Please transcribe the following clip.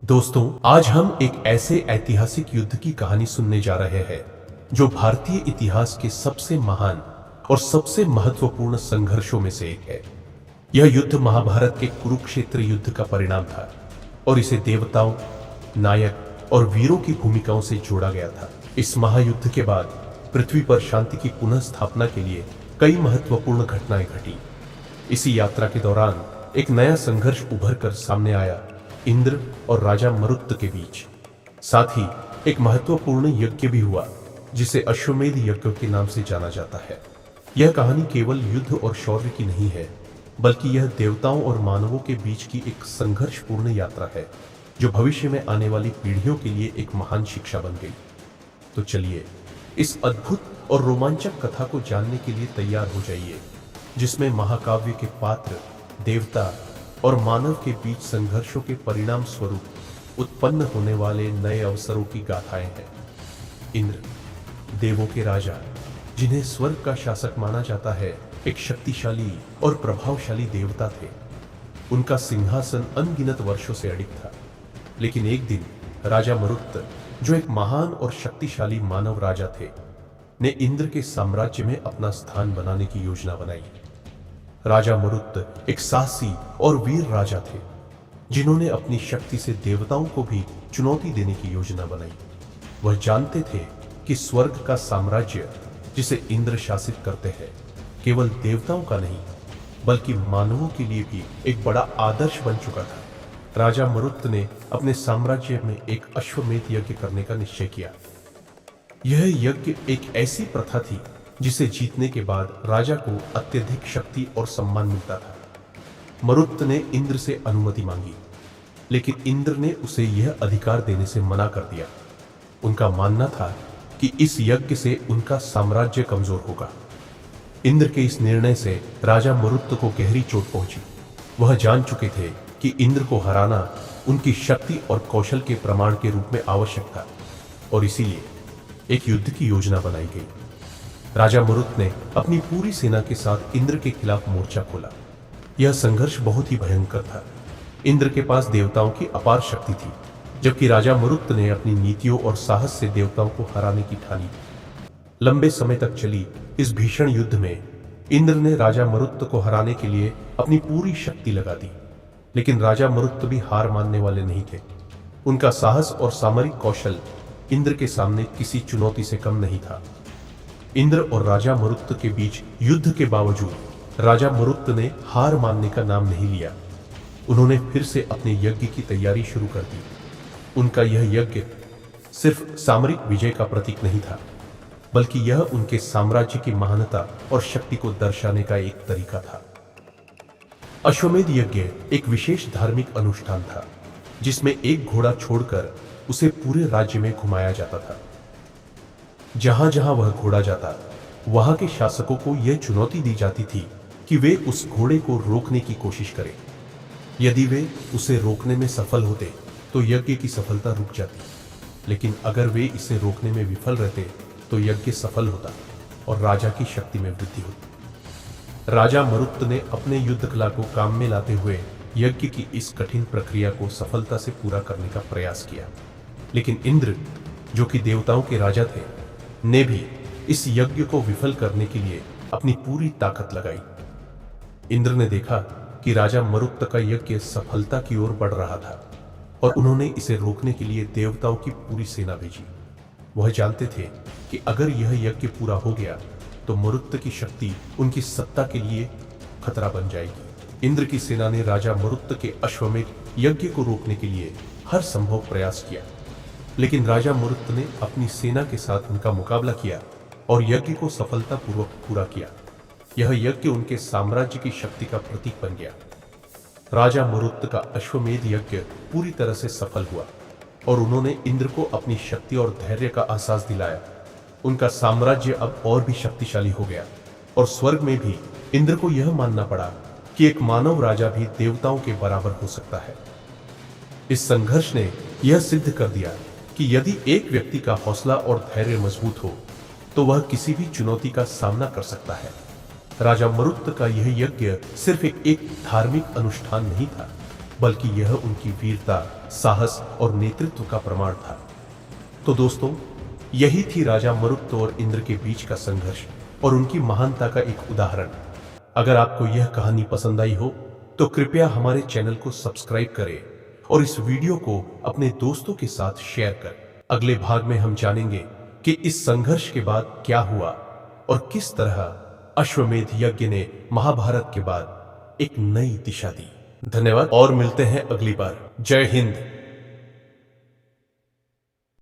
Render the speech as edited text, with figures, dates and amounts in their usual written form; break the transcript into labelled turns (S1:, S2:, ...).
S1: दोस्तों, आज हम एक ऐसे ऐतिहासिक युद्ध की कहानी सुनने जा रहे हैं जो भारतीय इतिहास के सबसे महान और सबसे महत्वपूर्ण संघर्षों में से एक है। यह युद्ध महाभारत के कुरुक्षेत्र युद्ध का परिणाम था और इसे देवताओं, नायक और वीरों की भूमिकाओं से जोड़ा गया था। इस महायुद्ध के बाद पृथ्वी पर शांति की पुनः स्थापना के लिए कई महत्वपूर्ण घटनाएं घटी। इसी यात्रा के दौरान एक नया संघर्ष उभर कर सामने आया, इंद्र और राजा मरुत के बीच। साथ ही एक महत्वपूर्ण यज्ञ भी हुआ जिसे अश्वमेध यज्ञ के नाम से जाना जाता है। यह कहानी केवल युद्ध और शौर्य की नहीं है, बल्कि यह देवताओं और मानवों के बीच की एक संघर्षपूर्ण यात्रा है जो भविष्य में आने वाली पीढ़ियों के लिए एक महान शिक्षा बन गई। तो चलिए इस अद्भुत और रोमांचक कथा को जानने के लिए तैयार हो जाइए, जिसमें महाकाव्य के पात्र, देवता और मानव के बीच संघर्षों के परिणाम स्वरूप उत्पन्न होने वाले नए अवसरों की गाथाएं हैं। इंद्र, देवों के राजा, जिन्हें स्वर्ग का शासक माना जाता है, एक शक्तिशाली और प्रभावशाली देवता थे। उनका सिंहासन अनगिनत वर्षों से अडिग था। लेकिन एक दिन राजा मरुत, जो एक महान और शक्तिशाली मानव राजा थे, ने इंद्र के साम्राज्य में अपना स्थान बनाने की योजना बनाई। राजा मरुत एक साहसी और वीर राजा थे, जिन्होंने अपनी शक्ति से देवताओं को भी चुनौती देने की योजना बनाई। वह जानते थे कि स्वर्ग का साम्राज्य, जिसे इंद्र शासित करते हैं, केवल देवताओं का नहीं बल्कि मानवों के लिए भी एक बड़ा आदर्श बन चुका था। राजा मरुत ने अपने साम्राज्य में एक अश्वमेध यज्ञ करने का निश्चय किया। यह यज्ञ एक ऐसी प्रथा थी जिसे जीतने के बाद राजा को अत्यधिक शक्ति और सम्मान मिलता था। मरुत ने इंद्र से अनुमति मांगी, लेकिन इंद्र ने उसे यह अधिकार देने से मना कर दिया। उनका मानना था कि इस यज्ञ से उनका साम्राज्य कमजोर होगा। इंद्र के इस निर्णय से राजा मरुत को गहरी चोट पहुंची। वह जान चुके थे कि इंद्र को हराना उनकी शक्ति और कौशल के प्रमाण के रूप में आवश्यक था, और इसीलिए एक युद्ध की योजना बनाई गई। राजा मरुत ने अपनी पूरी सेना के साथ इंद्र के खिलाफ मोर्चा खोला। यह संघर्ष बहुत ही भयंकर था। इंद्र के पास देवताओं की अपार शक्ति थी, जबकि राजा मरुत ने अपनी नीतियों और साहस से देवताओं को हराने की ठानी। लंबे समय तक चली इस भीषण युद्ध में इंद्र ने राजा मरुत को हराने के लिए अपनी पूरी शक्ति लगा दी। लेकिन राजा मरुत भी हार मानने वाले नहीं थे। उनका साहस और सामरिक कौशल इंद्र के सामने किसी चुनौती से कम नहीं था। इंद्र और राजा मरुत के बीच युद्ध के बावजूद राजा मरुत ने हार मानने का नाम नहीं लिया। उन्होंने फिर से अपने यज्ञ की तैयारी शुरू कर दी। उनका यह यज्ञ सिर्फ सामरिक विजय का प्रतीक नहीं था, बल्कि यह उनके साम्राज्य की महानता और शक्ति को दर्शाने का एक तरीका था। अश्वमेध यज्ञ एक विशेष धार्मिक अनुष्ठान था, जिसमें एक घोड़ा छोड़कर उसे पूरे राज्य में घुमाया जाता था। जहां जहां वह घोड़ा जाता, वहां के शासकों को यह चुनौती दी जाती थी कि वे उस घोड़े को रोकने की कोशिश करें। यदि वे उसे रोकने में सफल होते तो यज्ञ की सफलता रुक जाती, लेकिन अगर वे इसे रोकने में विफल रहते तो यज्ञ सफल होता और राजा की शक्ति में वृद्धि होती। राजा मरुत ने अपने युद्ध कला को काम में लाते हुए यज्ञ की इस कठिन प्रक्रिया को सफलता से पूरा करने का प्रयास किया। लेकिन इंद्र, जो कि देवताओं के राजा थे, ने भी इस यज्ञ को विफल करने के लिए अपनी पूरी ताकत लगाई। इंद्र ने देखा कि राजा मरुत का यज्ञ सफलता की ओर बढ़ रहा था और उन्होंने इसे रोकने के लिए देवताओं की पूरी सेना भेजी। वह जानते थे कि अगर यह यज्ञ पूरा हो गया तो मरुत की शक्ति उनकी सत्ता के लिए खतरा बन जाएगी। इंद्र की सेना ने राजा मरुत के अश्वमेध यज्ञ को रोकने के लिए हर संभव प्रयास किया, लेकिन राजा मरुत ने अपनी सेना के साथ उनका मुकाबला किया और यज्ञ को सफलतापूर्वक पूरा किया। यह यज्ञ उनके साम्राज्य की शक्ति का प्रतीक बन गया। राजा मरुत का अश्वमेध यज्ञ पूरी तरह से सफल हुआ और उन्होंने इंद्र को अपनी शक्ति और धैर्य का एहसास दिलाया। उनका साम्राज्य अब और भी शक्तिशाली हो गया और स्वर्ग में भी इंद्र को यह मानना पड़ा कि एक मानव राजा भी देवताओं के बराबर हो सकता है। इस संघर्ष ने यह सिद्ध कर दिया कि यदि एक व्यक्ति का हौसला और धैर्य मजबूत हो तो वह किसी भी चुनौती का सामना कर सकता है। राजा मरुत का यह यज्ञ सिर्फ एक धार्मिक अनुष्ठान नहीं था, बल्कि यह उनकी वीरता, साहस और नेतृत्व का प्रमाण था। तो दोस्तों, यही थी राजा मरुत और इंद्र के बीच का संघर्ष और उनकी महानता का एक उदाहरण। अगर आपको यह कहानी पसंद आई हो तो कृपया हमारे चैनल को सब्सक्राइब करें और इस वीडियो को अपने दोस्तों के साथ शेयर करें। अगले भाग में हम जानेंगे कि इस संघर्ष के बाद क्या हुआ और किस तरह अश्वमेध यज्ञ ने महाभारत के बाद एक नई दिशा दी। धन्यवाद और मिलते हैं अगली बार। जय हिंद।